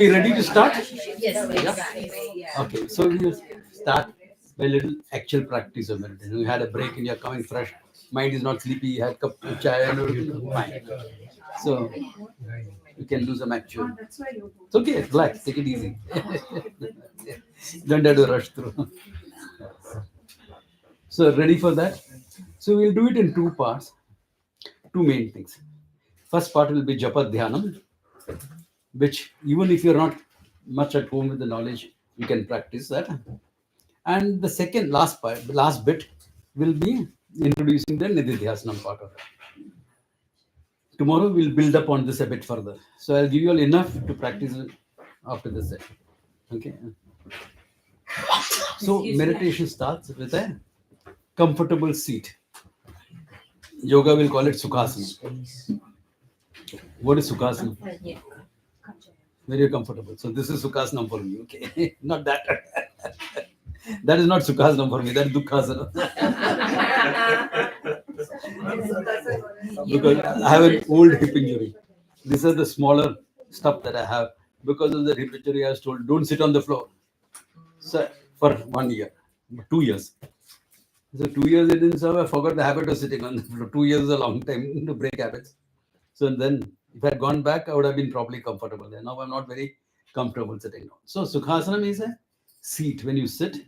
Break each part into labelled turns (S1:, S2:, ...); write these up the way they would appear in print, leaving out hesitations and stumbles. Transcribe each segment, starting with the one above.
S1: Are you ready to start?
S2: Yes.
S1: Okay, so we will start by little actual practice of meditation. You had a break and you're coming fresh. Mind is not sleepy. You had a cup of chai and everything. Fine. So you can do some actual. It's okay. Relax. Take it easy. Don't have to rush through. So ready for that? So we'll do it in two parts. Two main things. First part will be japa dhyanam, which even if you're not much at home with the knowledge, you can practice that. And the second last part, the last bit, will be introducing the nididhyasana part of it. Tomorrow we'll build up on this a bit further. So I'll give you all enough to practice after this session. Okay. So meditation starts with a comfortable seat. Yoga will call it sukhasana. What is sukhasana? Very comfortable. So this is sukhasana for me. Okay, not that. That is not sukhasana for me. That is dukkhasana. Because I have an old hip injury. These are the smaller stuff that I have. Because of the hip injury, I was told don't sit on the floor. So for 1 year, 2 years. So 2 years it didn't serve. I forgot the habit of sitting on the floor. 2 years is a long time to break habits. So then, if I had gone back, I would have been probably comfortable there. Now I'm not very comfortable sitting down. So Sukhasana means a seat. When you sit,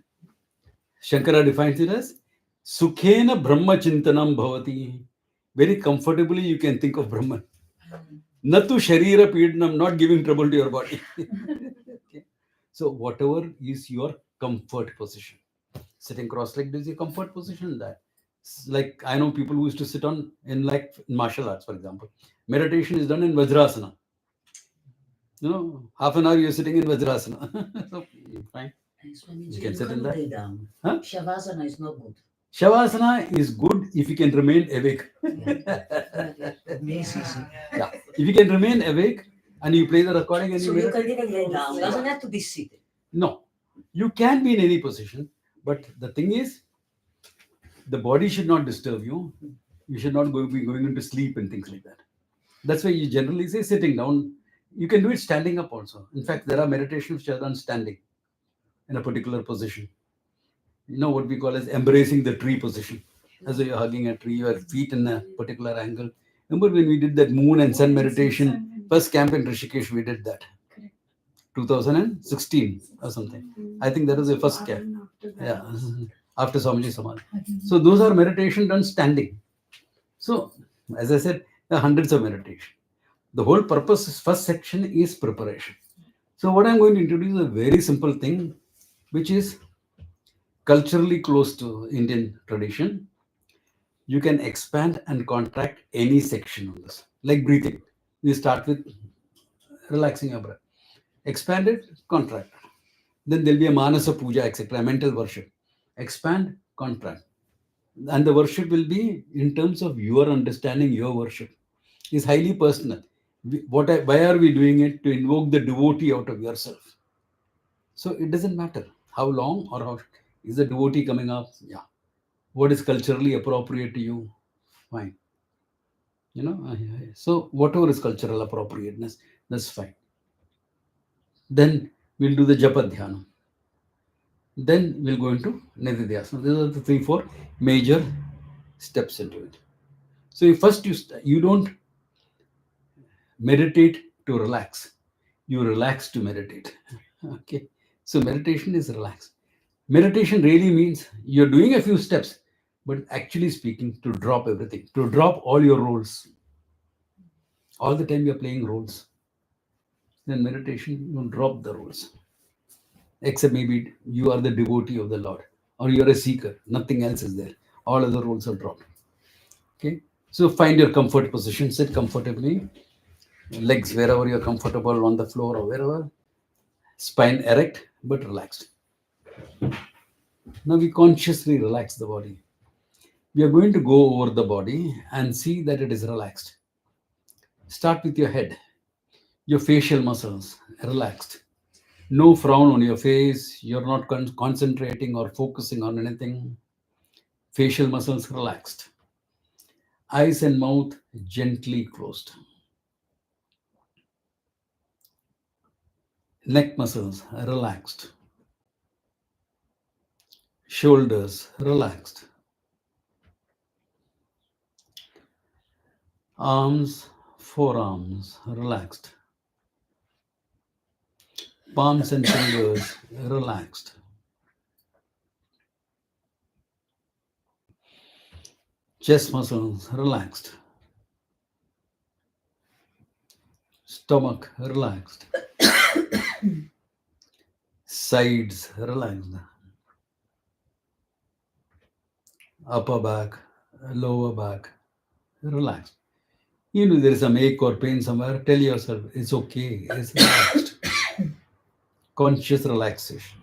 S1: Shankara defines it as Sukhena Brahma Chintanam Bhavati. Very comfortably you can think of Brahman. Natu Sharira Pidnam, not giving trouble to your body. Okay. So whatever is your comfort position. Sitting cross-legged is a comfort position. That like I know people who used to sit on in like martial arts, for example. Meditation is done in Vajrasana. You know, half an hour you're sitting in Vajrasana. So fine. You can sit in that. Huh?
S2: Shavasana is not good.
S1: Shavasana is good if you can remain awake. Yeah. If you can remain awake and you play the recording and
S2: So you can even lay down. Doesn't have to be seated.
S1: No, you can be in any position, but the thing is, the body should not disturb you. You should not be going into sleep and things like that. That's why you generally say sitting down. You can do it standing up also. In fact, there are meditations which are done standing in a particular position. You know what we call as embracing the tree position. As though you're hugging a tree, your feet in a particular angle. Remember when we did that moon and sun meditation, first camp in Rishikesh, we did that. 2016 or something. I think that was the first camp. Yeah, after Swamiji Samadhi. So those are meditation done standing. So, as I said, there are hundreds of meditation. The whole purpose is first section is preparation. So what I'm going to introduce is a very simple thing, which is culturally close to Indian tradition. You can expand and contract any section of this, like breathing. We start with relaxing your breath. Expand it, contract. Then there'll be a manasa puja, etc., mental worship. Expand, contract. And the worship will be in terms of your understanding, your worship. Is highly personal. Why are we doing it? To invoke the devotee out of yourself. So it doesn't matter how long or how is the devotee coming up. Yeah. What is culturally appropriate to you? Fine. You know, so whatever is cultural appropriateness, that's fine. Then we'll do the japa dhyana. Then we'll go into nididhyasana. These are the 3-4 major steps into it. So first you don't meditate to relax. You relax to meditate. Okay. So meditation is relax. Meditation really means you're doing a few steps, but actually speaking, to drop everything, to drop all your roles. All the time you're playing roles. Then meditation, you drop the roles. Except maybe you are the devotee of the Lord or you're a seeker. Nothing else is there. All other roles are dropped. Okay. So find your comfort position, sit comfortably, legs wherever you're comfortable on the floor or wherever, spine erect but relaxed. Now we consciously relax the body. We are going to go over the body and see that it is relaxed. Start with your head, your facial muscles relaxed. No frown on your face. You're not concentrating or focusing on anything. Facial muscles relaxed. Eyes and mouth gently closed. Neck muscles relaxed. Shoulders relaxed. Arms, forearms relaxed. Palms and fingers relaxed. Chest muscles relaxed. Stomach relaxed. Sides relaxed. Upper back, lower back relaxed. You know there is some ache or pain somewhere, tell yourself it's okay, it's relaxed. Conscious relaxation.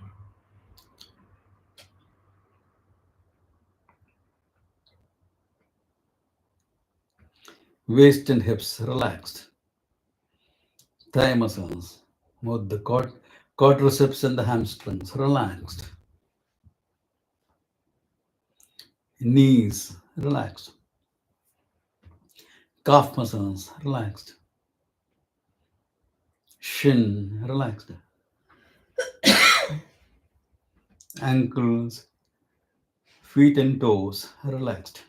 S1: Waist and hips relaxed. Thigh muscles, both the quadriceps and the hamstrings relaxed. Knees relaxed. Calf muscles relaxed. Shin relaxed. Ankles, feet and toes relaxed.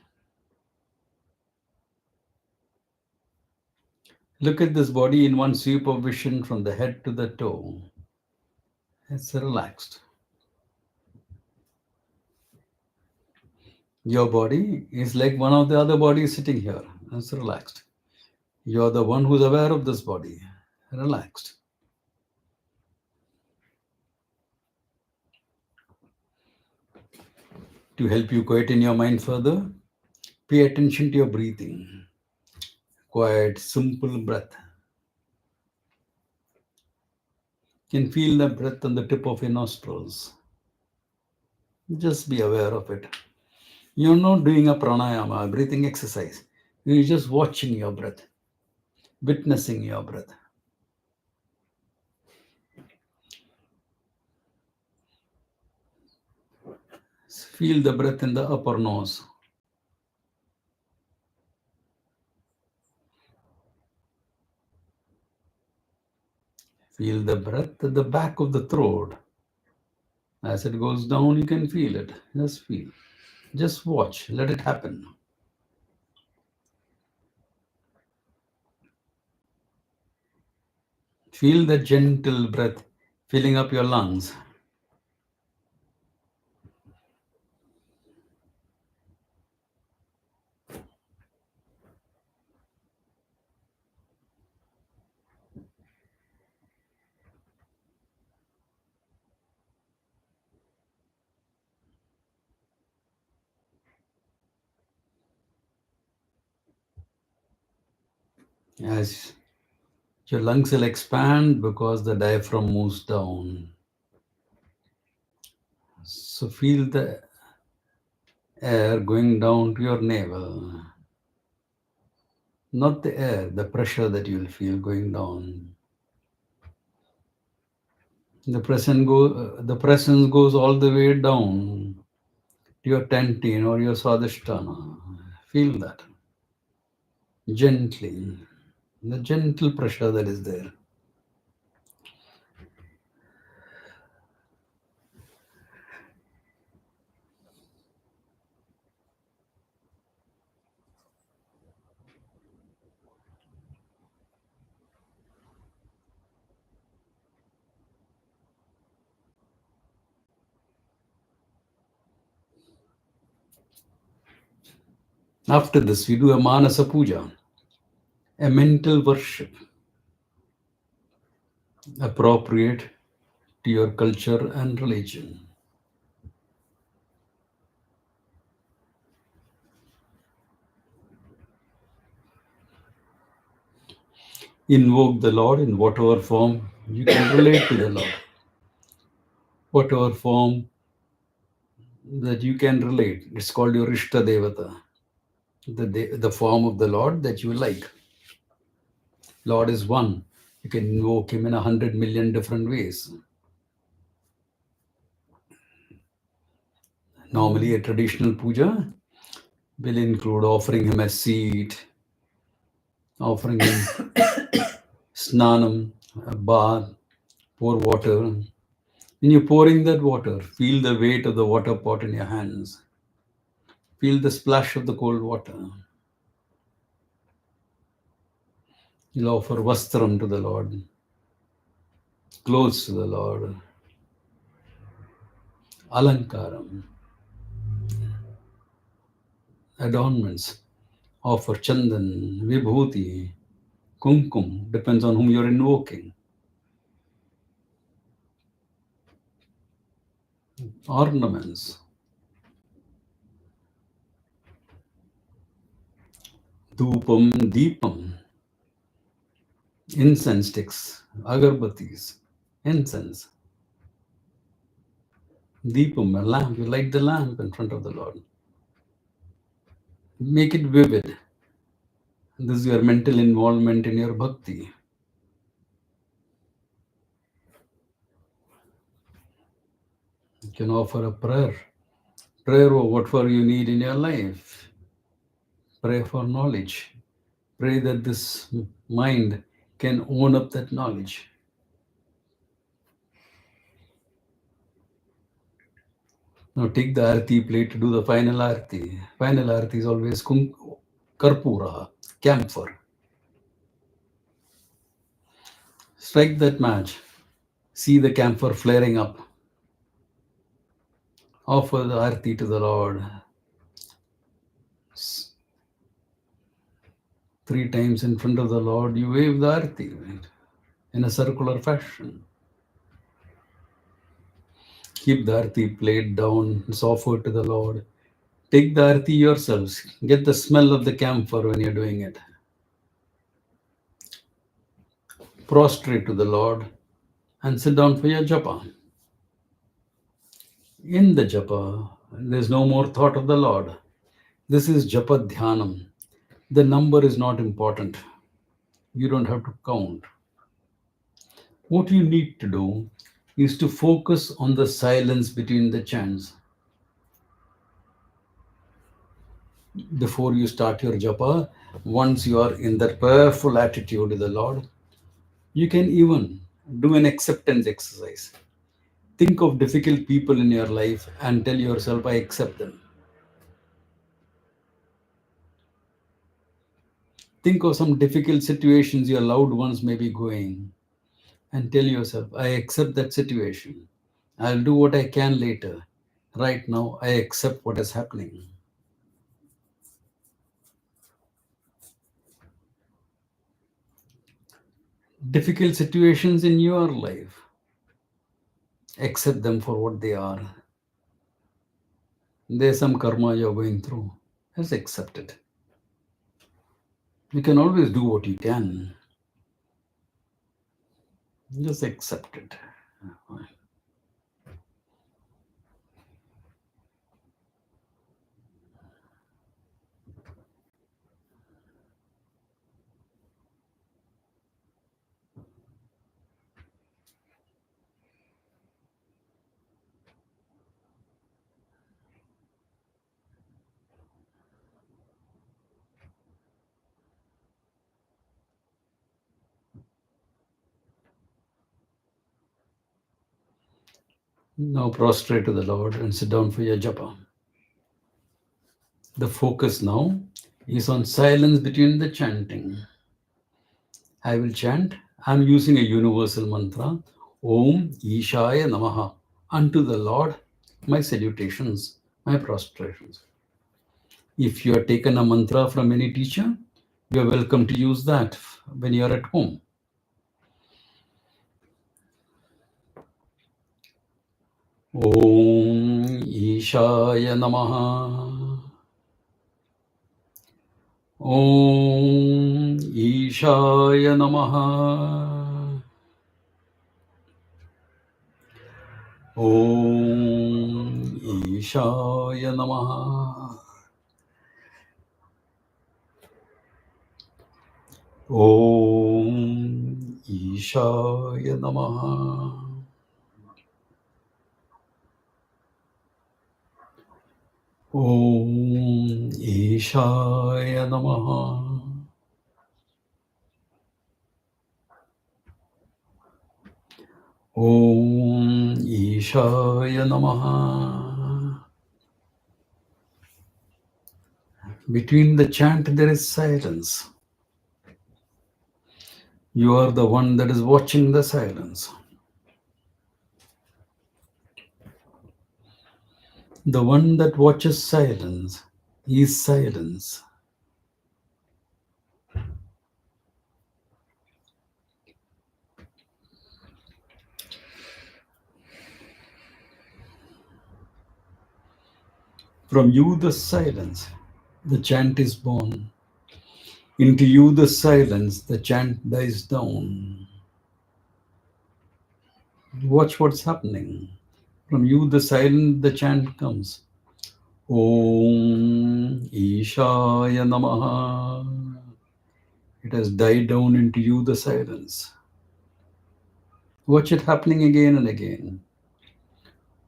S1: Look at this body in one sweep of vision from the head to the toe. It's relaxed. Your body is like one of the other bodies sitting here. It's relaxed. You're the one who's aware of this body. Relaxed. To help you quieten your mind further, pay attention to your breathing. Quiet, simple breath. You can feel the breath on the tip of your nostrils. Just be aware of it. You're not doing a pranayama, a breathing exercise. You're just watching your breath, witnessing your breath. Feel the breath in the upper nose. Feel the breath at the back of the throat. As it goes down, you can feel it. Just feel. Just watch. Let it happen. Feel the gentle breath filling up your lungs. As your lungs will expand because the diaphragm moves down. So feel the air going down to your navel. Not the air, the pressure that you will feel going down. The presence goes all the way down to your tentin or your swadhisthana. Feel that gently, the gentle pressure that is there. After this, we do a manasa puja, a mental worship appropriate to your culture and religion. Invoke the Lord in whatever form you can relate to the Lord, whatever form that you can relate. It's called your Ishta Devata, the form of the Lord that you like. Lord is one. You can invoke him in 100 million different ways. Normally, a traditional puja will include offering him a seat, offering him snanam, a bath, pour water. When you're pouring that water, feel the weight of the water pot in your hands. Feel the splash of the cold water. You'll offer vastram to the Lord, clothes to the Lord, alankaram, adornments. Offer chandan, vibhuti, kumkum, depends on whom you're invoking. Ornaments. Dhupam, deepam, incense sticks, agarbatis, incense. Deepam, a lamp, you light the lamp in front of the Lord. Make it vivid. This is your mental involvement in your bhakti. You can offer a prayer. Prayer or whatever you need in your life. Pray for knowledge. Pray that this mind can own up that knowledge. Now take the arati plate to do the final arati. Final arati is always karpura, camphor. Strike that match. See the camphor flaring up. Offer the arati to the Lord. 3 times in front of the Lord, you wave the arati, right? In a circular fashion. Keep the arati plate down, it's offered to the Lord. Take the arati yourselves. Get the smell of the camphor when you're doing it. Prostrate to the Lord and sit down for your japa. In the japa, there's no more thought of the Lord. This is japa dhyanam. The number is not important. You don't have to count. What you need to do is to focus on the silence between the chants. Before you start your japa, once you are in that prayerful attitude to the Lord, you can even do an acceptance exercise. Think of difficult people in your life and tell yourself, I accept them. Think of some difficult situations your loved ones may be going and tell yourself, I accept that situation. I'll do what I can later. Right now, I accept what is happening. Difficult situations in your life, accept them for what they are. There's some karma you're going through. Just accept it. You can always do what you can. Just accept it. Now prostrate to the Lord and sit down for your japa. The focus now is on silence between the chanting. I will chant. I'm using a universal mantra. Om Ishaya Namaha. Unto the Lord, my salutations, my prostrations. If you have taken a mantra from any teacher, you are welcome to use that when you are at home. Om Ishaya Namaha. Om Ishaya Namaha. Om Ishaya Namaha. Om Ishaya Namaha. Om Ishaya Namaha. Om Ishaya Namaha. Between the chant, there is silence. You are the one that is watching the silence. The one that watches silence is silence. From you, the silence, the chant is born. Into you, the silence, the chant dies down. Watch what's happening. From you, the silence, the chant comes. Om Ishaya Namaha. It has died down into you, the silence. Watch it happening again and again.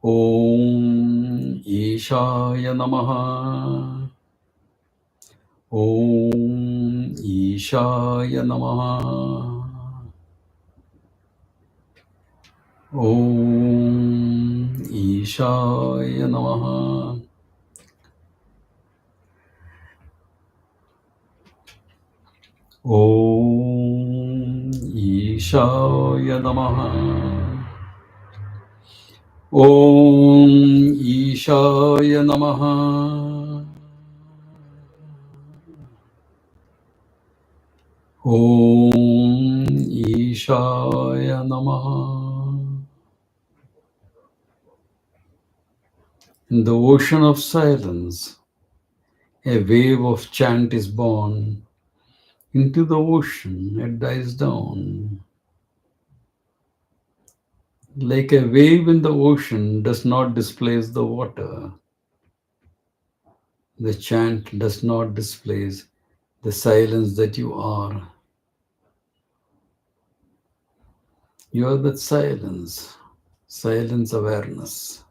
S1: Om Ishaya Namaha. Om Ishaya Namaha. Om Ishaya Namaha. Om Ishaya Namaha. Om Ishaya Namaha. Om Ishaya Namaha. In the ocean of silence, a wave of chant is born. Into the ocean, it dies down. Like a wave in the ocean does not displace the water, the chant does not displace the silence that you are. You are that silence, silence awareness.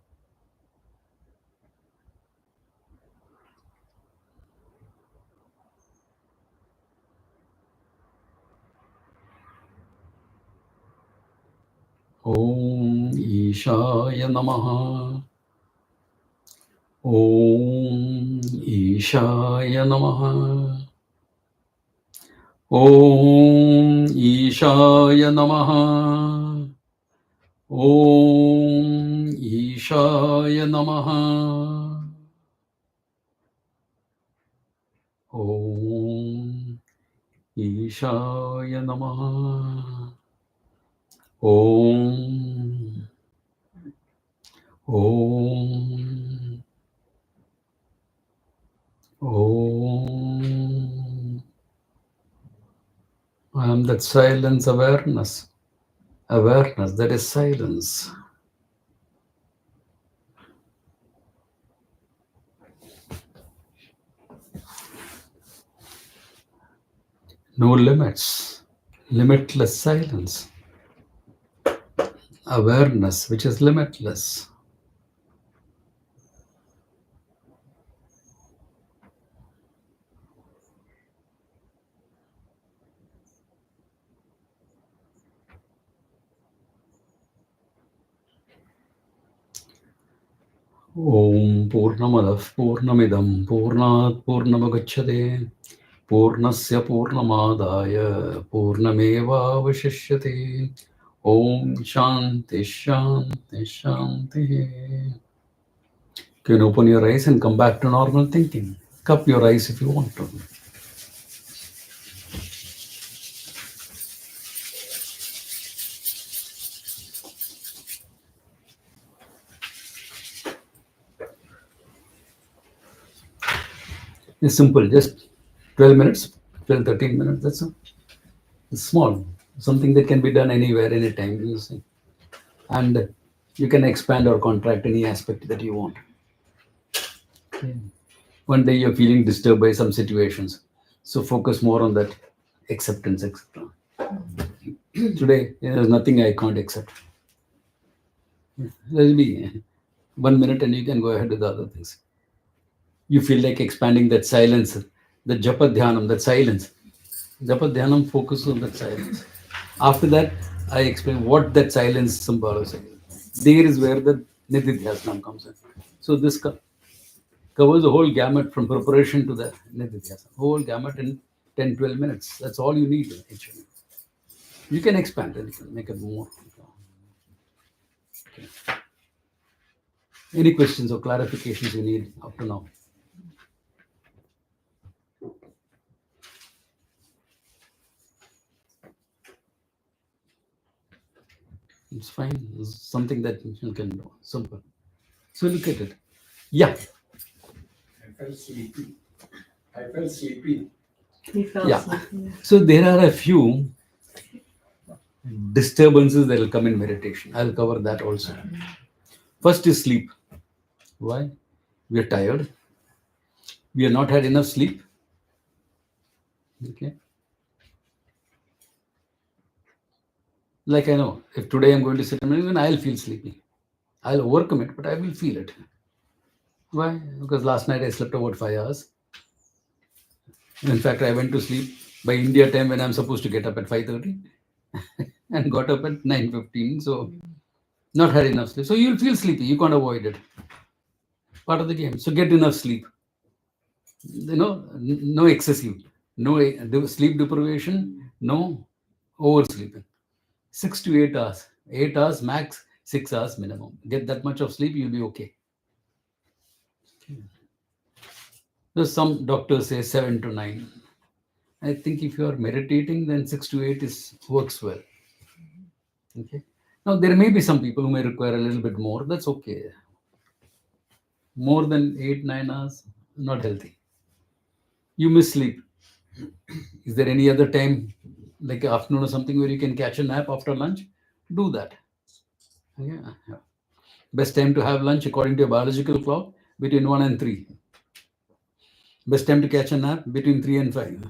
S1: Om Ishaya Namaha. Om Ishaya Namaha. Om Ishaya Namaha. Om Ishaya Namaha. Om Ishaya Namaha. Om. Om. Om. I am that silence awareness. Awareness, that is silence. No limits. Limitless silence. Awareness, which is limitless. Om Purnamadah Purnamidam Purnat Purnamagacchate Purnasya Purnamadaya Purnameva Vashishyate. Om Shanti Shanti Shanti. You can open your eyes and come back to normal thinking. Cup your eyes if you want to. It's simple, just 12 minutes, 12, 13 minutes, that's all. It's small, something that can be done anywhere, anytime. You see. And you can expand or contract any aspect that you want. Okay. One day you're feeling disturbed by some situations, so focus more on that acceptance, etc. Today, there's nothing I can't accept. There'll be 1 minute and you can go ahead with the other things. You feel like expanding that silence, the japa dhyanam, that silence. Japa dhyanam focus on that silence. After that, I explain what that silence symbolizes. There is where the Nididhyasana comes in. So this covers the whole gamut from preparation to the Nididhyasana. Whole gamut in 10, 12 minutes. That's all you need actually. You can expand it, you can make it more. Okay. Any questions or clarifications you need up to now? It's fine. It's something that you can do. Simple. So look at it. Yeah.
S3: I felt sleepy. I felt sleepy.
S4: He fell
S1: Yeah.
S4: asleep.
S1: So there are a few disturbances that will come in meditation. I'll cover that also. First is sleep. Why? We are tired. We have not had enough sleep. Okay. Like I know, if today I'm going to sit and meditate, I'll feel sleepy. I'll overcome it, but I will feel it. Why? Because last night I slept about 5 hours. In fact, I went to sleep by India time when I'm supposed to get up at 5:30 and got up at 9:15. So not had enough sleep. So you'll feel sleepy. You can't avoid it. Part of the game. So get enough sleep. No excessive, no sleep deprivation, no oversleeping. 6 to 8 hours, 8 hours max, 6 hours minimum. Get that much of sleep, you'll be okay. So some doctors say 7 to 9. I think if you are meditating, then 6 to 8 works well. Okay. Now there may be some people who may require a little bit more. That's okay. More than 8, 9 hours, not healthy. You miss sleep. Is there any other time, like afternoon or something, where you can catch a nap after lunch? Do that. Yeah. Best time to have lunch according to your biological clock between 1 and 3. Best time to catch a nap between 3 and 5.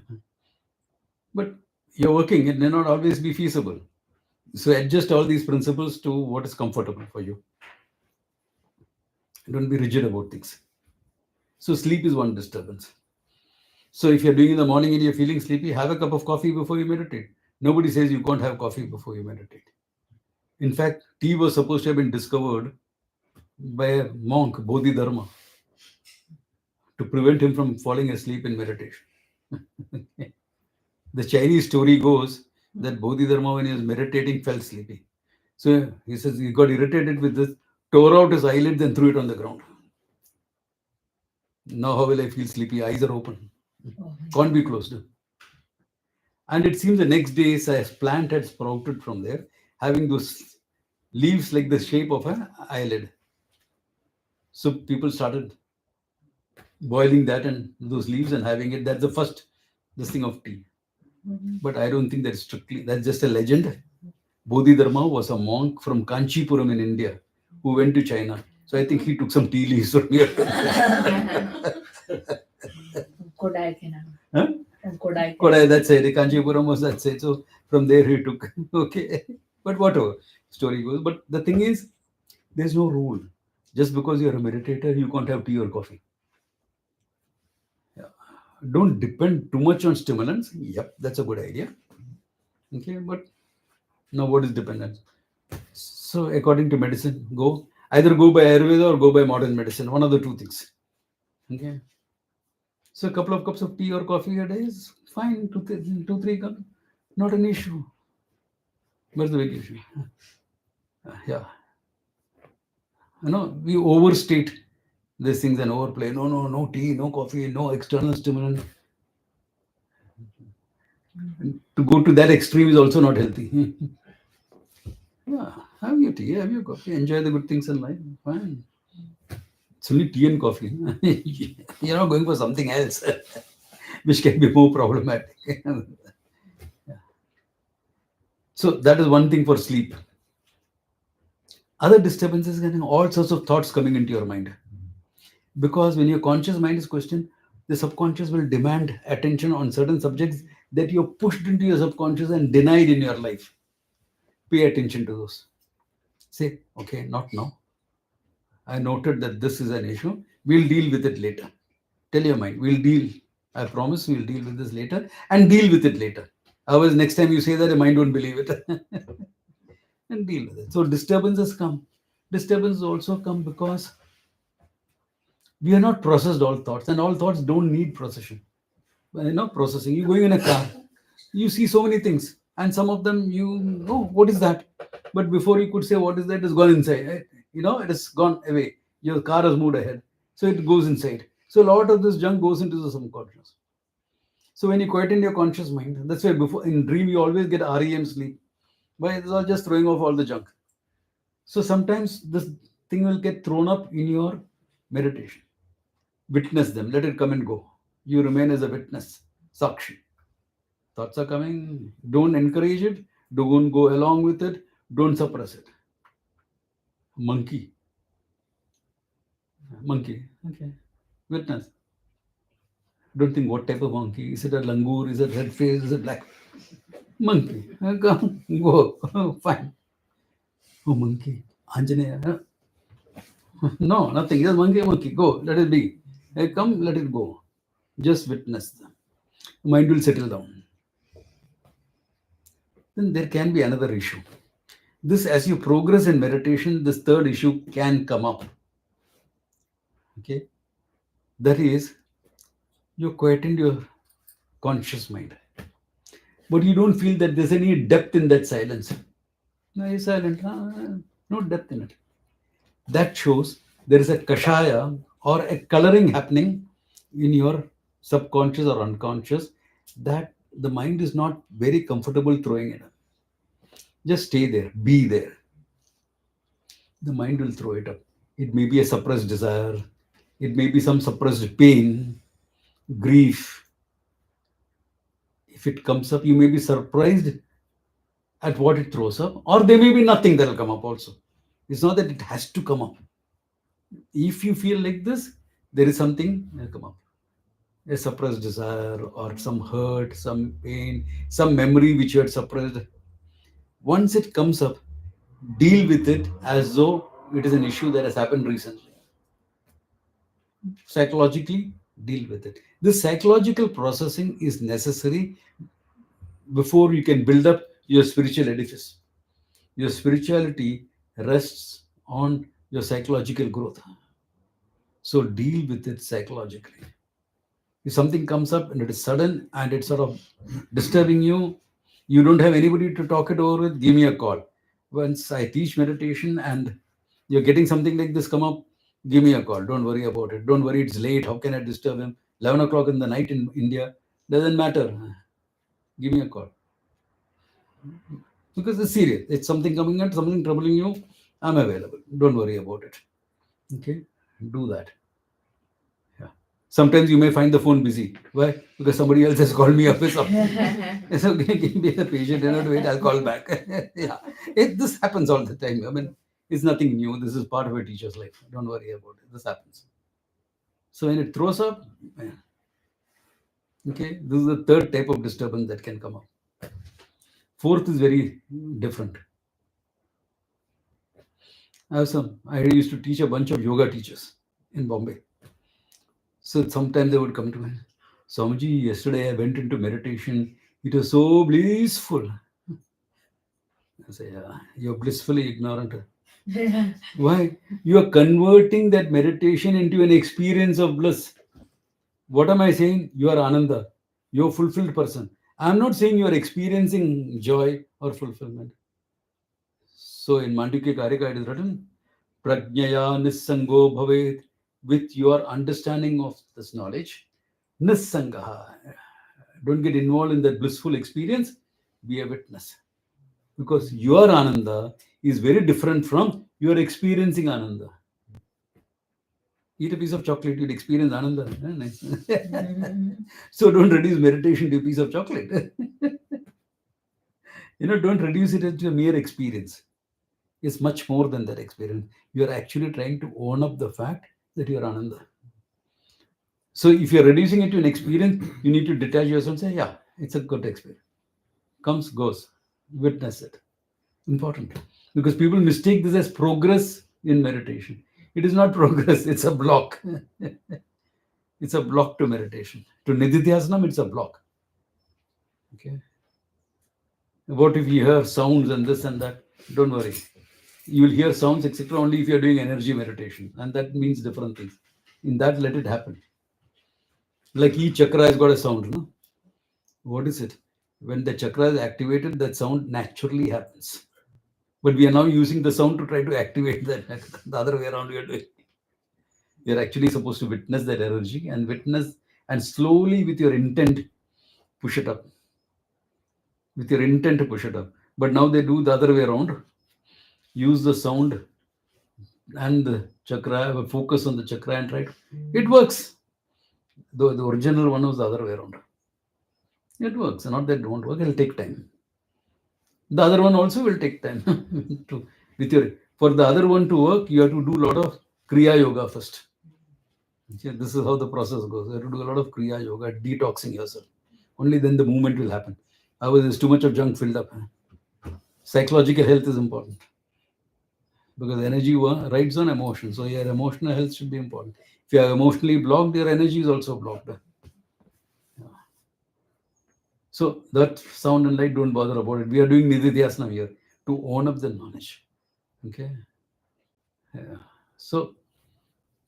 S1: But you're working, it may not always be feasible. So adjust all these principles to what is comfortable for you. Don't be rigid about things. So sleep is one disturbance. So if you're doing in the morning and you're feeling sleepy, have a cup of coffee before you meditate. Nobody says you can't have coffee before you meditate. In fact, tea was supposed to have been discovered by a monk, Bodhidharma, to prevent him from falling asleep in meditation. The Chinese story goes that Bodhidharma, when he was meditating, fell sleepy. So he says he got irritated with this, tore out his eyelids and threw it on the ground. Now how will I feel sleepy? Eyes are open. Can't be closed. And it seems the next day a plant had sprouted from there, having those leaves like the shape of an eyelid. So people started boiling that and those leaves and having it. That's the first this thing of tea. But I don't think that's strictly, that's just a legend. Bodhidharma was a monk from Kanchipuram in India who went to China. So I think he took some tea leaves from here.
S4: Kodai can have.
S1: Huh?
S4: And Kodai.
S1: Kodai, that's it. Kanchipuram was that it. So from there he took. Okay. But whatever story goes. But the thing is, there's no rule. Just because you're a meditator, you can't have tea or coffee. Yeah. Don't depend too much on stimulants. Yep, that's a good idea. Okay, but now what is dependence? So according to medicine, either go by Ayurveda or go by modern medicine. One of the two things. Okay. So a couple of cups of tea or coffee a day is fine. 2, 3 cups, not an issue. What's the big issue? Yeah. We overstate these things and overplay. No tea, no coffee, no external stimulant. And to go to that extreme is also not healthy. Yeah, have your tea, have your coffee, enjoy the good things in life. Fine. It's only tea and coffee. You're not going for something else, which can be more problematic. Yeah. So that is one thing for sleep. Other disturbances can have all sorts of thoughts coming into your mind. Because when your conscious mind is questioned, the subconscious will demand attention on certain subjects that you're pushed into your subconscious and denied in your life. Pay attention to those. Say, okay, not now. I noted that this is an issue. We'll deal with it later. Tell your mind, we'll deal. I promise we'll deal with this later and deal with it later. Otherwise, next time you say that, the mind won't believe it. and deal with it. So disturbances come. Disturbances also come because we are not processed all thoughts, and all thoughts don't need processing. Processing. You're going in a car, you see so many things, and some of them you know what is that, but before you could say what is that, it's gone inside. It has gone away. Your car has moved ahead, so it goes inside. So a lot of this junk goes into the subconscious. So when you quieten your conscious mind, that's why before in dream you always get REM sleep. Why? It's all just throwing off all the junk. So sometimes this thing will get thrown up in your meditation. Witness them, let it come and go. You remain as a witness, sakshi. Thoughts are coming, don't encourage it, don't go along with it, don't suppress it. Monkey. Okay. Witness. Don't think what type of monkey. Is it a langur? Is it red face? Is it black? Monkey. Come, go. Fine. Oh, monkey. Anjaneya. No, nothing. Just monkey. Go. Let it be. Come, let it go. Just witness them. Mind will settle down. Then there can be another issue. This, as you progress in meditation, this third issue can come up. Okay. That is, you quietened your conscious mind, but you don't feel that there's any depth in that silence. No, you're silent. No depth in it. That shows there is a kashaya or a coloring happening in your subconscious or unconscious that the mind is not very comfortable throwing it up. Just stay there, be there. The mind will throw it up. It may be a suppressed desire, it may be some suppressed pain, grief. If it comes up, you may be surprised at what it throws up, or there may be nothing that will come up also. It's not that it has to come up. If you feel like this, there is something that will come up. A suppressed desire, or some hurt, some pain, some memory which you had suppressed. Once it comes up, deal with it as though it is an issue that has happened recently. Psychologically, deal with it. This psychological processing is necessary before you can build up your spiritual edifice. Your spirituality rests on your psychological growth. So deal with it psychologically. If something comes up and it is sudden and it's sort of disturbing you, you don't have anybody to talk it over with, give me a call. Once I teach meditation and you're getting something like this come up, give me a call. Don't worry about it. Don't worry, it's late. How can I disturb him? 11 o'clock in the night in India. Doesn't matter. Give me a call. Because it's serious. It's something coming up, something troubling you. I'm available. Don't worry about it. Okay? Do that. Yeah. Sometimes you may find the phone busy. Why? Because somebody else has called me up with something. It's okay, give me a patient, wait, I'll call back. Yeah. This happens all the time. I mean, it's nothing new. This is part of a teacher's life. Don't worry about it. This happens. So when it throws up, okay, this is the third type of disturbance that can come up. Fourth is very different. I used to teach a bunch of yoga teachers in Bombay. So sometimes they would come to me, Swamiji, yesterday I went into meditation. It was so blissful. I say, yeah, you're blissfully ignorant. Why? You are converting that meditation into an experience of bliss. What am I saying? You are Ananda. You're a fulfilled person. I'm not saying you are experiencing joy or fulfillment. So in Mandukya Karika it is written, Prajnaya Nissango Bhavet, with your understanding of this knowledge, Nissangaha. Don't get involved in that blissful experience, be a witness. Because your Ananda is very different from your experiencing Ananda. Eat a piece of chocolate, you'd experience Ananda. Nice. So don't reduce meditation to a piece of chocolate. Don't reduce it to a mere experience. It's much more than that experience. You're actually trying to own up the fact that you're Ananda. So if you're reducing it to an experience, you need to detach yourself and say, yeah, it's a good experience. Comes, goes. Witness it. Important. Because people mistake this as progress in meditation. It is not progress, it's a block. It's a block to meditation. To Nididhyasanam, it's a block. Okay. What if you hear sounds and this and that? Don't worry. You will hear sounds, etc., only if you're doing energy meditation. And that means different things. In that, let it happen. Like each chakra has got a sound, no? What is it? When the chakra is activated, that sound naturally happens. But we are now using the sound to try to activate that. The other way around we are doing. You're actually supposed to witness that energy and witness and slowly with your intent push it up. With your intent to push it up. But now they do the other way around. Use the sound and the chakra, focus on the chakra and try to. It works. Though the original one was the other way around. It works. Not that it won't work, it'll take time. The other one also will take time. For the other one to work, you have to do a lot of Kriya Yoga first. Okay, this is how the process goes. You have to do a lot of Kriya Yoga, detoxing yourself. Only then the movement will happen. Otherwise, there's too much of junk filled up. Psychological health is important. Because energy rides on emotion. So your emotional health should be important. If you are emotionally blocked, your energy is also blocked. So that sound and light, don't bother about it. We are doing Nididhyasana here to own up the knowledge. Okay. Yeah. So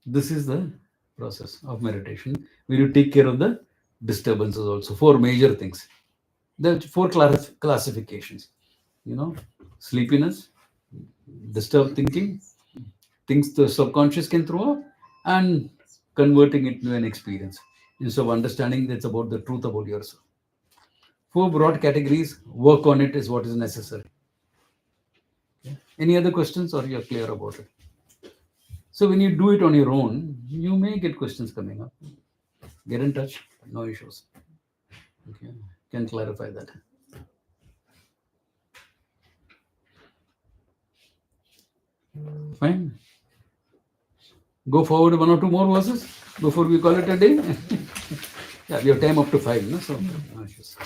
S1: this is the process of meditation. We will take care of the disturbances also. 4 major things. There are 4 classifications. Sleepiness, disturbed thinking, things the subconscious can throw up, and converting it into an experience. Instead of understanding that's about the truth about yourself. 4 broad categories, work on it is what is necessary. Okay. Any other questions or you're clear about it? So when you do it on your own, you may get questions coming up. Get in touch, no issues. Okay, can clarify that. Fine. Go forward 1 or 2 more verses before we call it a day. Yeah, we have time up to 5, no? So no issues.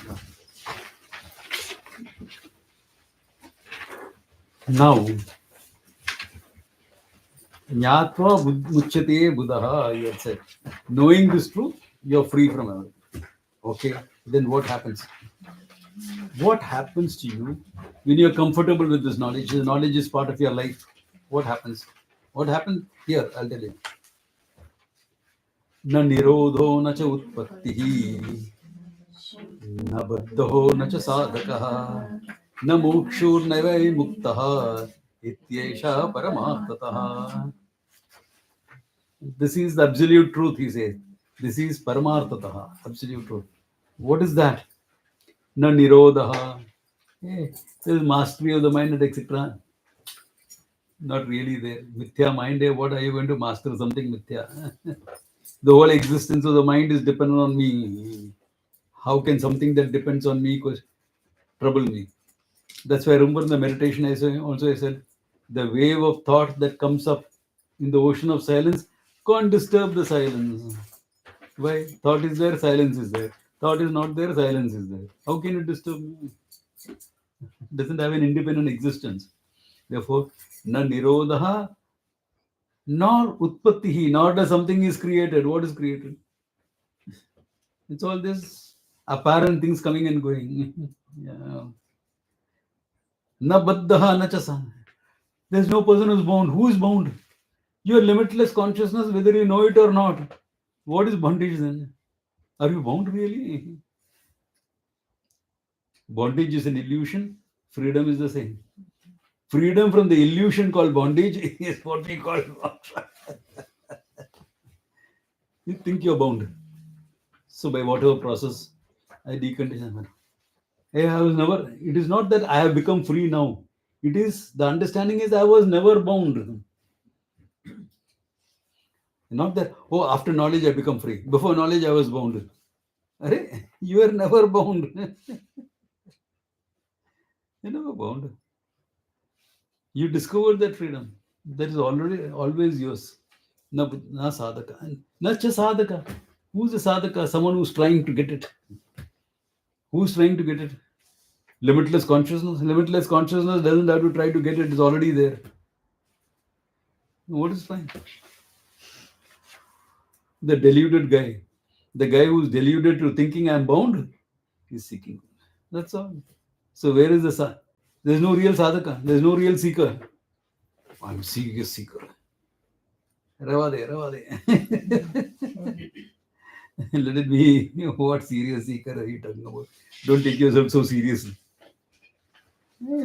S1: Now, Jnatva muchyate buddha, you had said. Knowing this truth, you're free from everything. Okay, then what happens? What happens to you when you're comfortable with this knowledge? The knowledge is part of your life. What happens? What happened? Here, I'll tell you. Na nirodho na cha utpattihi, na baddho na cha sadhakaha, na mokshur navai muktaha, ityesha paramarthataha. This is the absolute truth, he says. This is paramarthataha, absolute truth. What is that? Na nirodha. Hey, this is mastery of the mind and etc. Not really there. Mithya mind, what are you going to master? Something mithya. The whole existence of the mind is dependent on me. How can something that depends on me trouble me? That's why I remember in the meditation I said, the wave of thought that comes up in the ocean of silence can't disturb the silence. Why? Thought is there, silence is there. Thought is not there, silence is there. How can it disturb me? It doesn't have an independent existence. Therefore, na nirodha, nor utpattihi, nor does something is created. What is created? It's all this apparent things coming and going. Yeah. Na baddha na chasa. There's no person who's bound. Who is bound? Your limitless consciousness, whether you know it or not. What is bondage then? Are you bound really? Bondage is an illusion. Freedom is the same. Freedom from the illusion called bondage is what we call. You think you're bound. So by whatever process, I decondition. Hey, I was never. It is not that I have become free now. It is the understanding is I was never bound. Not that, oh, after knowledge I become free. Before knowledge I was bound. You are never bound. You're never bound. You discovered that freedom. That is already always yours. Na sadhaka. Na cha sadhaka. Who's a sadhaka? Someone who's trying to get it. Who's trying to get it? Limitless consciousness. Limitless consciousness doesn't have to try to get it. It's already there. What is trying? The deluded guy. The guy who's deluded to thinking I'm bound is seeking. That's all. So where is the There's no real sadhaka. There's no real seeker. I'm seeking a seeker. Ravade, Ravade. Let it be. What serious seeker are you talking about? Don't take yourself so seriously.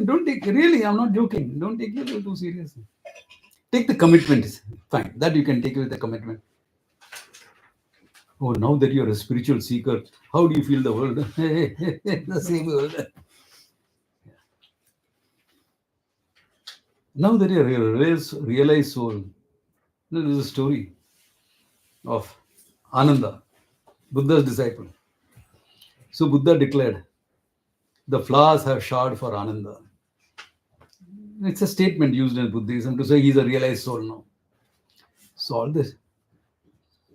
S1: Don't take, really, I'm not joking. Don't take yourself too seriously. Take the commitment. Fine. That you can take with the commitment. Oh, now that you're a spiritual seeker, how do you feel the world? The same world. Now that you're a realized soul, there's a story of Ananda, Buddha's disciple. So Buddha declared, the flowers have showered for Ananda. It's a statement used in Buddhism to say he's a realized soul now. So all this,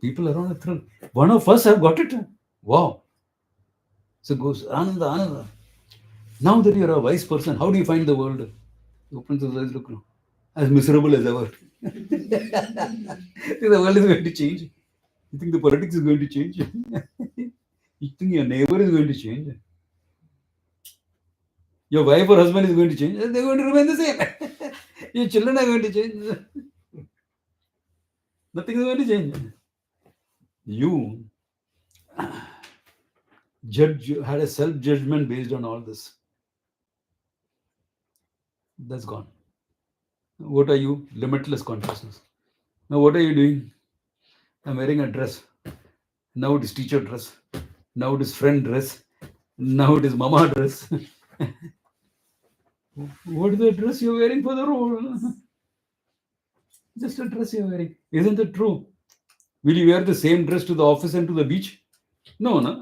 S1: people around are thrilled. One of us have got it. Wow. So goes, Ananda, Ananda. Now that you're a wise person, how do you find the world? He opens his eyes, look, as miserable as ever. The world is going to change. You think the politics is going to change? You think your neighbor is going to change? Your wife or husband is going to change? They're going to remain the same. Your children are going to change. Nothing is going to change. You had a self-judgment based on all this. That's gone. What are you? Limitless consciousness. Now what are you doing? I'm wearing a dress. Now it is teacher dress. Now it is friend dress. Now it is mama dress. What is the dress you're wearing for the role? Just a dress you're wearing. Isn't that true? Will you wear the same dress to the office and to the beach? No, no.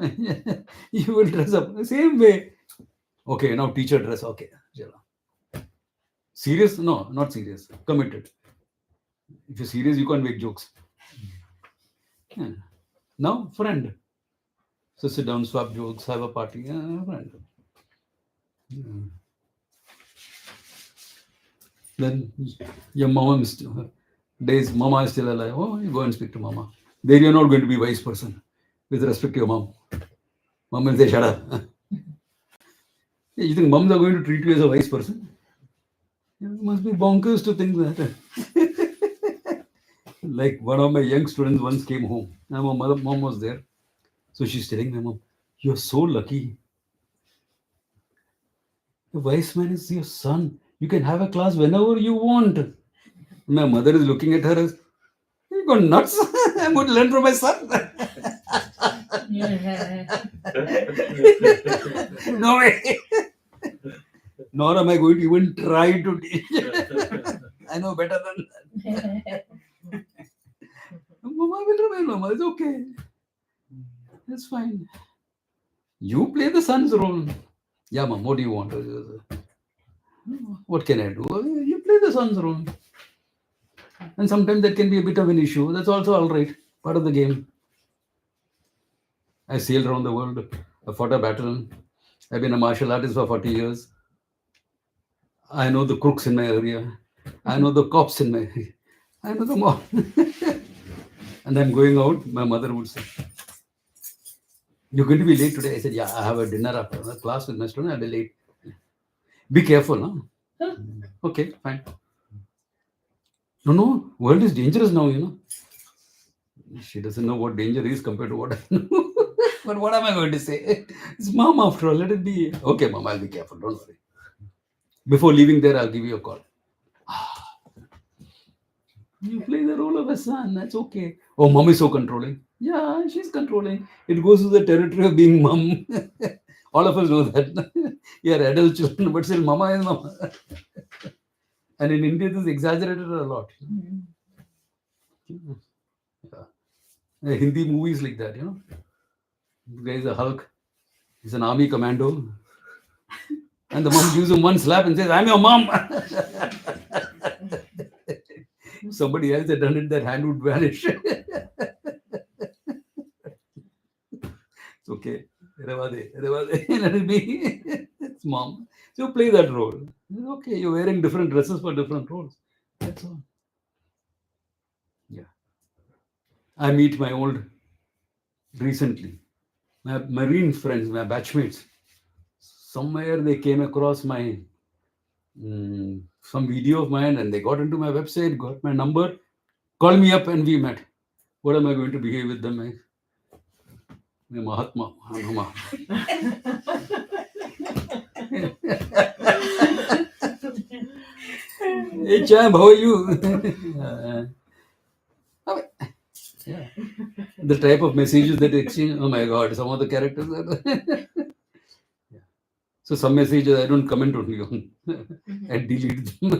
S1: You will dress up the same way. Okay, now teacher dress. Okay. Serious? No, not serious. Committed. If you're serious, you can't make jokes. Yeah. Now, friend. So sit down, swap jokes, have a party. Friend. Yeah. Then your mama is still, mama is still alive. Oh, you go and speak to mama. There you're not going to be a wise person with respect to your mom. Mom will say, shut up. You think moms are going to treat you as a wise person? You must be bonkers to think that. Like one of my young students once came home. And my mom was there. So she's telling my mom, you're so lucky. The wise man is your son. You can have a class whenever you want. My mother is looking at her as, you gone nuts? I'm going to learn from my son. No way. Nor am I going to even try to teach. I know better than that. Mama will remain Mama. It's okay. It's fine. You play the son's role. Yeah, Mom, what do you want? What can I do? You play the son's role. And sometimes that can be a bit of an issue. That's also all right. Part of the game. I sailed around the world. I fought a battle. I've been a martial artist for 40 years. I know the crooks in my area. I know the cops in my area. I know them all. And I'm going out. My mother would say, you're going to be late today. I said, yeah, I have a dinner after a class with my student. I'll be late. Be careful. Huh? Okay, fine. No, world is dangerous now, you know. She doesn't know what danger is compared to what I know. But what am I going to say? It's mom after all. Let it be. Okay, mom, I'll be careful. Don't worry. Before leaving there, I'll give you a call. You play the role of a son. That's okay. Oh, mom is so controlling. Yeah, she's controlling. It goes to the territory of being mom. All of us know that. You're adult children, but still, mama is mama. And in India, this is exaggerated a lot. Yeah. Hindi movies like that, you know. The guy is a Hulk. He's an army commando. And the mom gives him one slap and says, I'm your mom. If somebody else had done it, that hand would vanish. It's okay. Let it be. It's mom. So play that role. It's okay. You're wearing different dresses for different roles. That's all. Yeah. I meet my old, recently, my marine friends, my batchmates. Somewhere they came across my some video of mine, and they got into my website, got my number, called me up, and we met. What am I going to behave with them? Mahatma, Hanuma. Hey champ, how are you? Yeah. The type of messages that exchange, oh my god, some of the characters are yeah. So some messages I don't comment only on and delete them.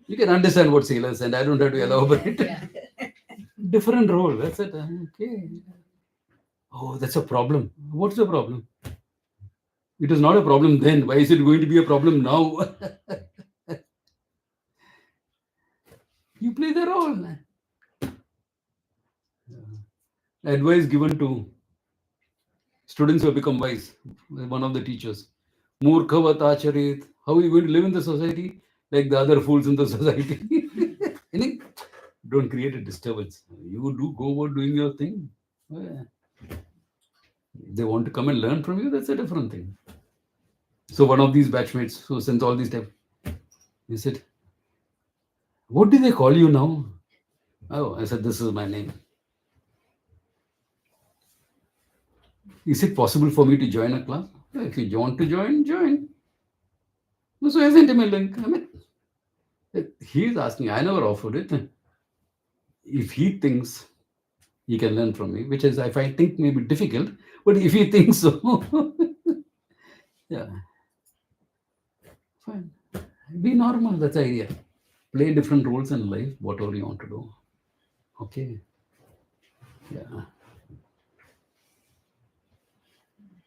S1: You can understand what sailors, and I don't have to elaborate.
S4: Yeah.
S1: Different role, that's it. Okay. Oh, that's a problem. What's the problem? It is not a problem then. Why is it going to be a problem now? You play the role. Advice given to students who have become wise. One of the teachers. Murkhavat acharit. How are you going to live in the society? Like the other fools in the society. Meaning, don't create a disturbance. You do go about doing your thing. They want to come and learn from you, that's a different thing. So one of these batchmates who sends all these type, he said, what do they call you now? Oh, I said, this is my name. Is it possible for me to join a class? If you want to join, join. So I sent him a link. I mean, he is asking, I never offered it. If he thinks he can learn from me, which is, if I think may be difficult, but if he thinks so, yeah, fine. Be normal, that's the idea. Play different roles in life, whatever you want to do. Okay. Yeah.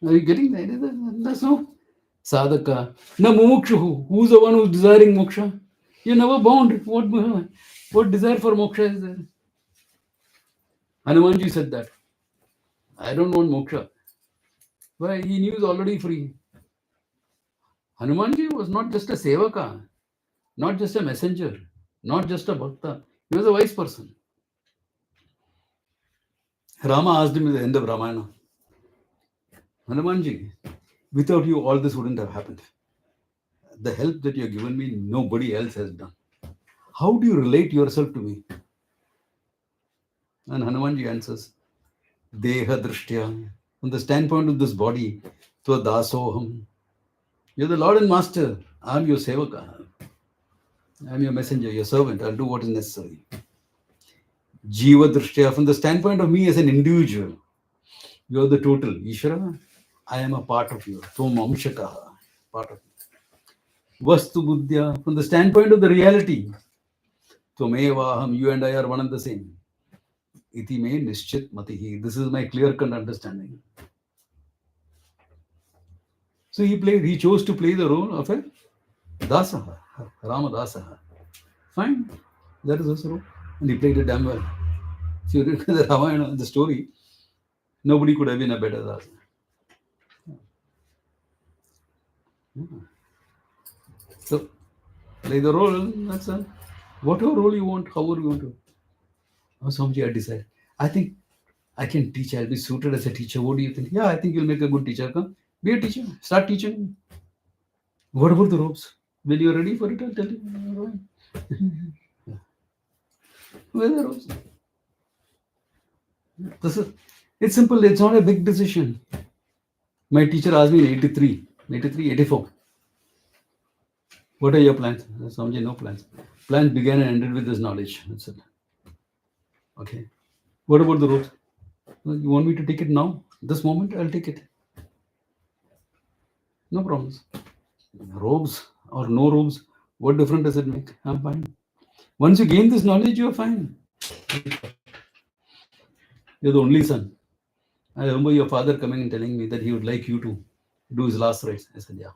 S1: Are you getting the idea? That's no sadhaka. Na mukshu. Who's the one who's desiring moksha? You're never bound. What desire for moksha is there? Hanumanji said that. I don't want moksha. Why? He knew he's already free. Hanumanji was not just a sevaka, not just a messenger, not just a bhakta. He was a wise person. Rama asked him at the end of Ramayana, Hanumanji, without you, all this wouldn't have happened. The help that you have given me, nobody else has done. How do you relate yourself to me? And Hanumanji answers, Deha Drishtya, from the standpoint of this body, Tva Dasoham. You're the Lord and Master. I'm your Sevaka. I'm your messenger, your servant. I'll do what is necessary. Jiva Drishtya, from the standpoint of me as an individual, you're the total. Ishvara, I am a part of you. Tvam Amshaka, part of you. Vastu Buddhya, from the standpoint of the reality, Tvamevaham, you and I are one and the same. Iti me nishchit matihi. This is my clear-cut understanding. So he chose to play the role of a Dasaha, Ramadasaha. Fine, that is his role. And he played it damn well. If you read the Ramayana, the story, nobody could have been a better Dasa. Yeah. So, play the role, that's all. Whatever role you want, however you want to. Oh, Swamiji, I decide. I think I can teach. I'll be suited as a teacher. What do you think? Yeah, I think you'll make a good teacher. Come, be a teacher. Start teaching. What about the ropes? When you're ready for it, I'll tell you. Where are the ropes? It's simple. It's not a big decision. My teacher asked me in 83, 84. What are your plans? Swamiji, no plans. Plans began and ended with this knowledge. That's it. Okay. What about the ropes? You want me to take it now? This moment, I'll take it. No problems. Robes or no robes, what difference does it make? I'm fine. Once you gain this knowledge, you're fine. You're the only son. I remember your father coming and telling me that he would like you to do his last rites. I said, yeah.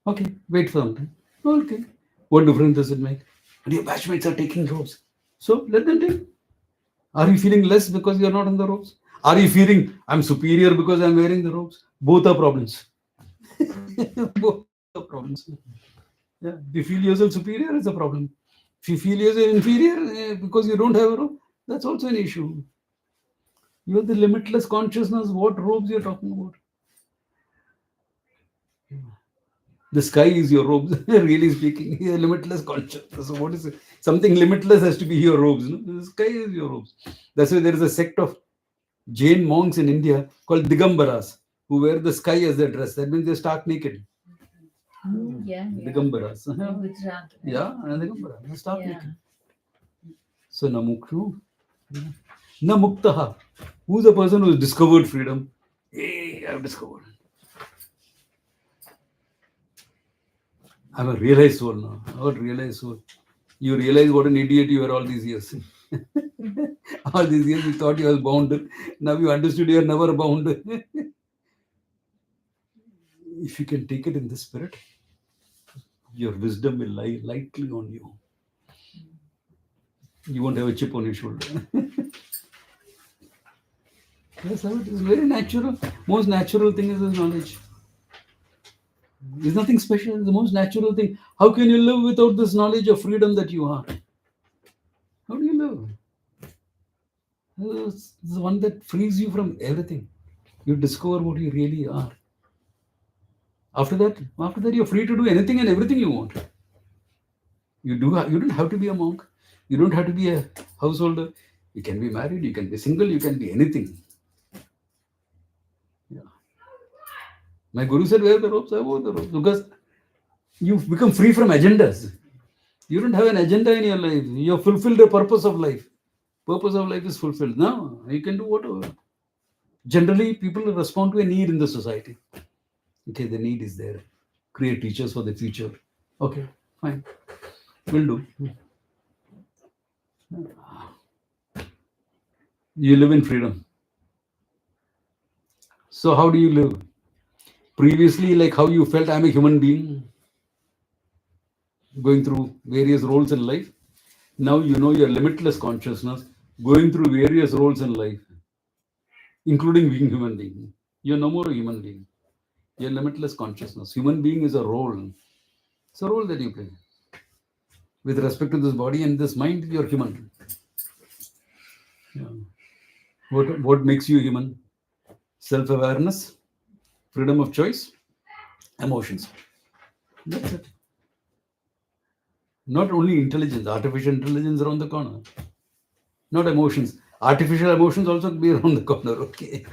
S1: Okay, wait for some time. Okay. What difference does it make? And your batchmates are taking robes. So let them take. Are you feeling less because you're not on the robes? Are you feeling I'm superior because I'm wearing the robes? Both are problems. Both are problems. Yeah. If you feel yourself superior, it's a problem. If you feel yourself inferior because you don't have a robe, that's also an issue. You have the limitless consciousness. What robes you're talking about? The sky is your robes, really speaking. You're limitless consciousness. So what is it? Something limitless has to be your robes. No? The sky is your robes. That's why there is a sect of Jain monks in India called Digambaras who wear the sky as their dress. That means they're stark naked.
S4: Yeah.
S1: Digambaras.
S4: In Gujarat.
S1: Yeah, Digambara. They're stark
S4: Yeah.
S1: naked. So Namukshu. Na Muktaha. Who's the person who's discovered freedom? Hey, I've discovered. I'm a realized soul now. What realized soul? You realize what an idiot you were all these years. All these years you thought you were bound. Now you understood you are never bound. If you can take it in this spirit, your wisdom will lie lightly on you. You won't have a chip on your shoulder. That's how it is. Very natural. Most natural thing is this knowledge. There's nothing special. It's the most natural thing. How can you live without this knowledge of freedom that you are? How do you live? It's the one that frees you from everything. You discover what you really are. After that, you're free to do anything and everything you want. You don't have to be a monk. You don't have to be a householder. You can be married. You can be single. You can be anything. Yeah. My guru said, wear the robes. I wore the robes because you've become free from agendas. You don't have an agenda in your life. You have fulfilled the purpose of life. Purpose of life is fulfilled. Now you can do whatever. Generally, people respond to a need in the society. Okay, the need is there. Create teachers for the future. Okay, fine. Will do. You live in freedom. So how do you live? Previously, like how you felt, I'm a human being going through various roles in life. Now you know your limitless consciousness going through various roles in life, including being human being. You're no more a human being. You're limitless consciousness. Human being is a role. It's a role that you play. With respect to this body and this mind, you're human. Yeah. What makes you human? Self-awareness, freedom of choice, emotions. That's it. Not only intelligence, artificial intelligence around the corner. Not emotions. Artificial emotions also be around the corner. Okay.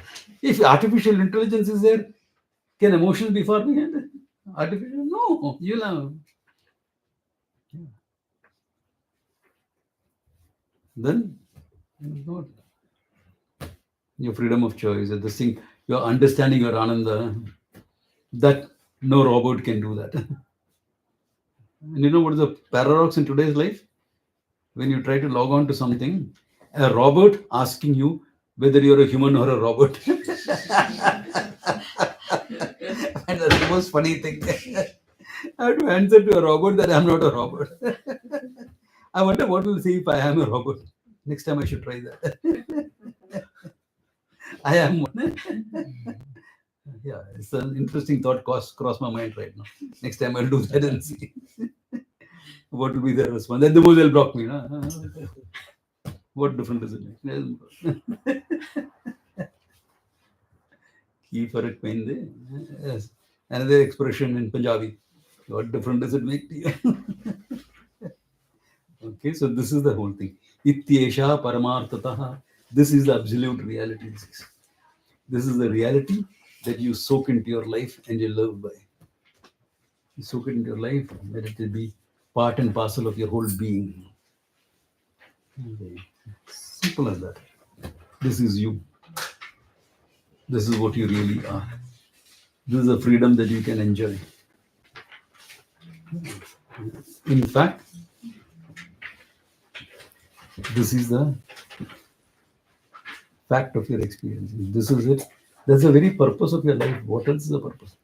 S1: If artificial intelligence is there, can emotions be far behind? Artificial? No. You'll have. Yeah. Then not. Your freedom of choice, this thing, your understanding your ananda, that no robot can do that. And you know what is the paradox in today's life? When you try to log on to something, a robot asking you whether you're a human or a robot. And that's the most funny thing. I have to answer to a robot that I'm not a robot. I wonder what will say if I am a robot. Next time I should try that. I am one. Yeah, it's an interesting thought cross my mind right now. Next time I'll do that and see what will be their response. Then the most they'll block me. No? What difference does it make? Ki farak pehinde. Yes. Another expression in Punjabi. What difference does it make to you? Okay, so this is the whole thing. Ityesha paramartataha. This is the absolute reality. This is the reality that you soak into your life and you live by. You soak it into your life, let it will be part and parcel of your whole being. Okay. Simple as that. This is you. This is what you really are. This is a freedom that you can enjoy. In fact, this is the fact of your experience. This is it. That's the very purpose of your life. What else is the purpose?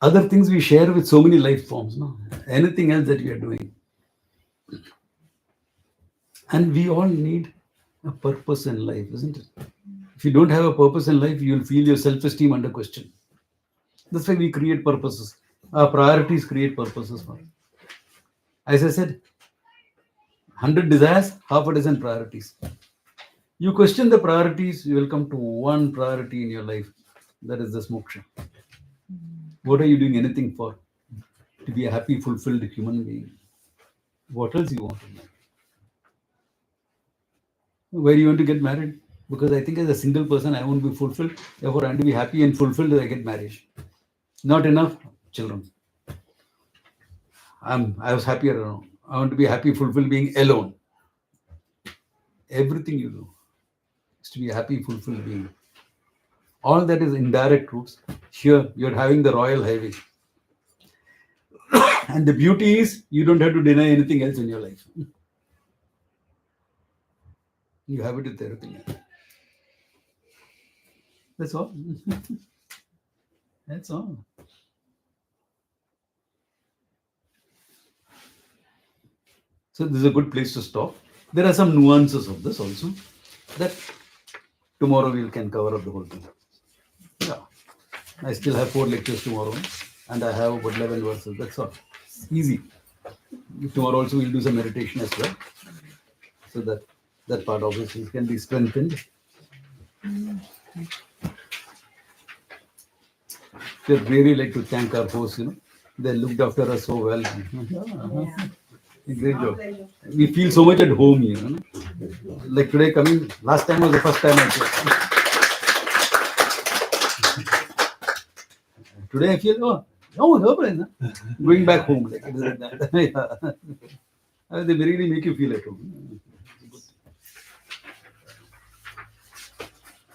S1: Other things we share with so many life forms. No? Anything else that we are doing. And we all need a purpose in life, isn't it? If you don't have a purpose in life, you'll feel your self-esteem under question. That's why we create purposes. Our priorities create purposes for us. As I said, 100 desires, half a dozen priorities. You question the priorities, you will come to one priority in your life. That is this moksha. What are you doing anything for? To be a happy, fulfilled human being. What else you want in life? Why do you want to get married? Because I think as a single person, I won't be fulfilled. Therefore, I want to be happy and fulfilled as I get married. Not enough, children. I was happier alone. I want to be happy, fulfilled being alone. Everything you do is to be a happy, fulfilled being. All that is indirect roots. Here, you're having the royal highway. And the beauty is, you don't have to deny anything else in your life. You have it with everything else. That's all. That's all. So this is a good place to stop. There are some nuances of this also that tomorrow we can cover up the whole thing. Yeah. I still have 4 lectures tomorrow and I have about 11 verses. That's all. Easy. Tomorrow also we'll do some meditation as well. So that part obviously can be strengthened. We'd really like to thank our hosts, They looked after us so well. Great job. We feel so much at home here. Like today coming, last time was the first time I came. Today I feel, going back home. Like that. Yeah. They really make you feel at home.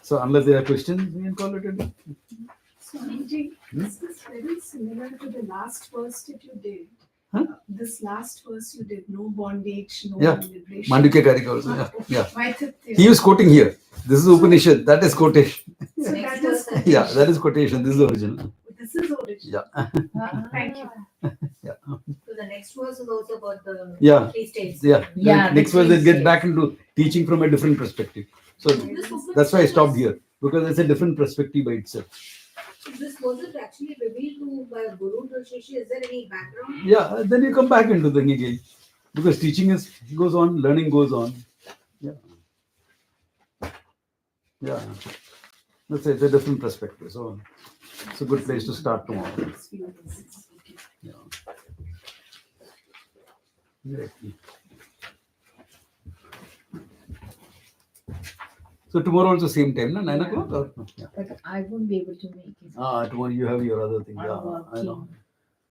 S1: So unless there are questions, we can call it a day.
S5: Swamiji, this is very similar to the last verse that you did.
S1: Huh?
S5: This last verse you did, no bondage, no
S1: Yeah.
S5: liberation.
S1: Mandukya Karika also. Yeah.
S5: Vaitithya.
S1: He is quoting here. This is Upanishad. That is quotation.
S5: So
S2: Next
S5: that is,
S2: verse.
S1: Yeah, that is quotation. This is the original.
S5: this is original.
S1: Yeah.
S5: Thank you.
S1: Yeah.
S6: So the next verse is also about the
S1: Yeah.
S6: 3 states.
S1: Yeah.
S4: Yeah,
S1: Next
S4: the
S1: verse, they
S4: three
S1: get
S4: states.
S1: back into teaching from a different perspective. So that's why I stopped here, because it's a different perspective by itself.
S6: This was it actually revealed to by a guru to Shishi? Is there any background?
S1: Yeah, then you come back into the thing again, because teaching goes on, learning goes on. Yeah. Yeah. That's it, it's a different perspective. So it's a good place to start tomorrow. Yeah. Great. So tomorrow also same time, na? 9 o'clock? Or? Yeah.
S4: But I won't be able to make it.
S1: Tomorrow you have your other thing.
S4: I'm
S1: Yeah, I know.
S4: working.